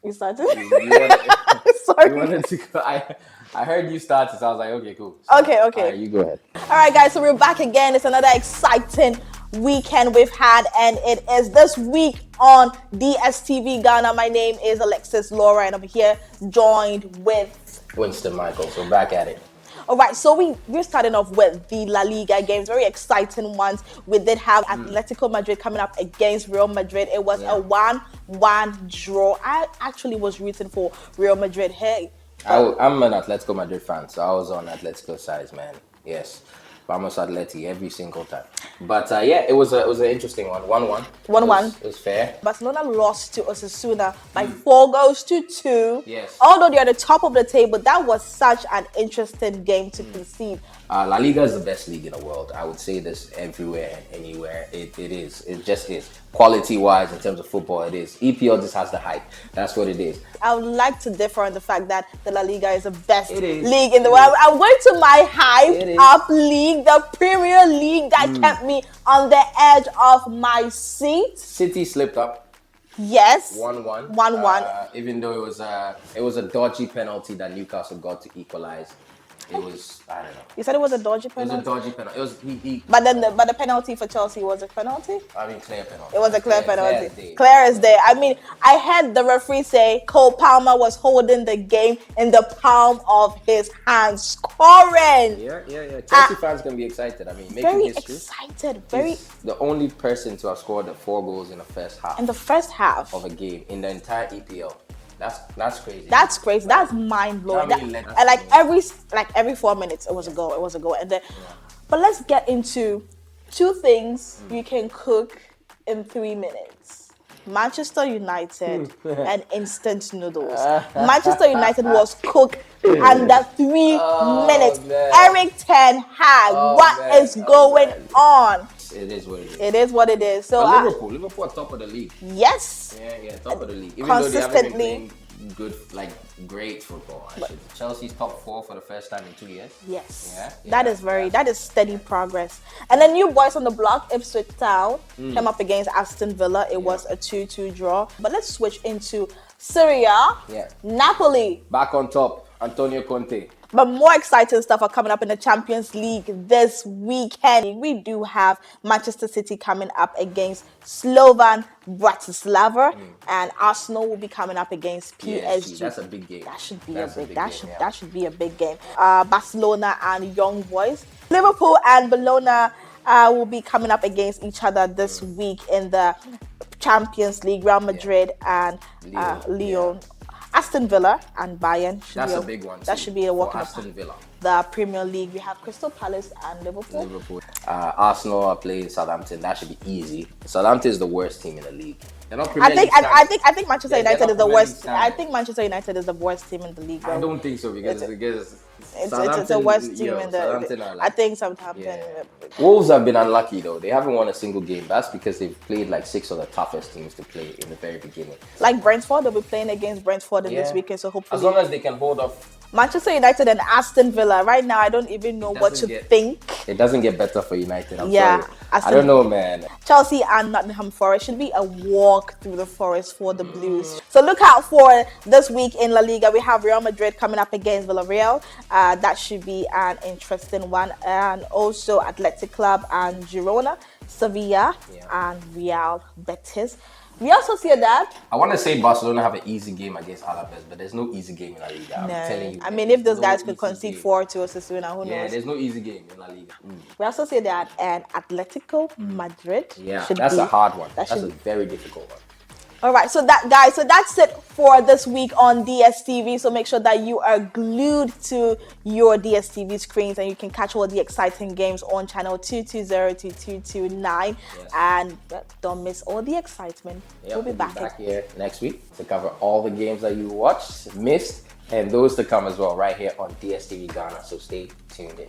You started? Sorry. You wanted to go. I heard you started, so I was like, okay, cool. Okay. All right, you go ahead. All right, guys, so we're back again. It's another exciting weekend we've had, and it is this week on DStv Ghana. My name is Alexis Laura, and I'm here joined with Winston Michael, so back at it. All right, so we're starting off with the La Liga games, very exciting ones. We did have Atletico Madrid coming up against Real Madrid. It was a 1-1 draw. I actually was rooting for Real Madrid. Hey, I'm an Atletico Madrid fan, so I was on Atletico side, man. Yes. Vamos Atleti every single time. But yeah, it was an interesting one. 1-1. 1-1. It was fair. Barcelona lost to Osasuna by 4-2. Yes. Although they're at the top of the table, that was such an interesting game to concede. La Liga is the best league in the world. I would say this everywhere and anywhere. It is. It just is. Quality-wise, in terms of football, it is. EPL just has the hype. That's what it is. I would like to differ on the fact that the La Liga is the best is. league in the world. I'm going to my hype up league, the Premier League that kept me on the edge of my seat. City slipped up. Yes. 1-1. 1-1. Even though it was a dodgy penalty that Newcastle got to equalize. It was, I don't know. You said it was a dodgy penalty? It was a dodgy penalty. It was But then the penalty for Chelsea was a penalty? I mean, clear penalty. It was a clear penalty. Clear Clear as day. I mean, I heard the referee say Cole Palmer was holding the game in the palm of his hand, scoring. Yeah. Chelsea fans can be excited. I mean, making history. Excited. He's the only person to have scored 4 goals in the first half. In the first half of a game in the entire EPL. That's crazy. That's crazy. That's mind blowing. Every 4 minutes, it was a goal. And then, but let's get into 2 things you can cook in 3 minutes. Manchester United and instant noodles. Manchester United was cooked under 3 minutes. Man. Eric Ten Hag, what is going on? It is what it is. It is what it is. So Liverpool are top of the league. Yes. Yeah, top of the league. Even consistently. though they haven't been playing good, great football. Chelsea's top 4 for the first time in 2 years. Yes. Yeah. That is steady progress. And the new boys on the block, Ipswich Town, came up against Aston Villa. It was a 2-2 draw. But let's switch into Serie A. Yeah. Napoli. Back on top, Antonio Conte. But more exciting stuff are coming up in the Champions League this weekend. We do have Manchester City coming up against Slovan Bratislava, and Arsenal will be coming up against PSG. That's a big game. That should be that should be a big game. Barcelona and Young Boys. Liverpool and Bologna will be coming up against each other this week in the Champions League. Real Madrid and Lyon. Aston Villa and Bayern. That's a big one. That should be a walk in the Aston Villa. The Premier League, we have Crystal Palace and Liverpool. Arsenal are playing Southampton. That should be easy. Southampton is the worst team in the league. They're not I think Manchester United is the worst. I think Manchester United is the worst team in the league. I don't think so because it's the worst team in the. I think Southampton. Yeah. Wolves have been unlucky though. They haven't won a single game. That's because they've played 6 of the toughest teams to play in the very beginning. Like Brentford, they'll be playing against Brentford in this weekend. So hopefully, as long as they can hold off. Manchester United and Aston Villa. Right now, I don't even know what to think. It doesn't get better for United. I'm sorry. I don't know, man. Chelsea and Nottingham Forest should be a walk through the forest for the Blues. So look out for this week in La Liga. We have Real Madrid coming up against Villarreal. That should be an interesting one. And also Athletic Club and Girona, Sevilla and Real Betis. We also see that. I want to say Barcelona have an easy game against Alaves, but there's no easy game in La Liga. I'm telling you. I mean, if those guys could concede 4 to Osasuna, who knows? Yeah, there's no easy game in La Liga. We also see that Atletico Madrid. Yeah, that's a hard one. That's a very difficult one. All right, so that's it for this week on DStv. So make sure that you are glued to your DStv screens and you can catch all the exciting games on channel 220 to 229. And don't miss all the excitement. We'll be back here next week to cover all the games that you watched, missed, and those to come as well right here on DStv Ghana. So stay tuned in.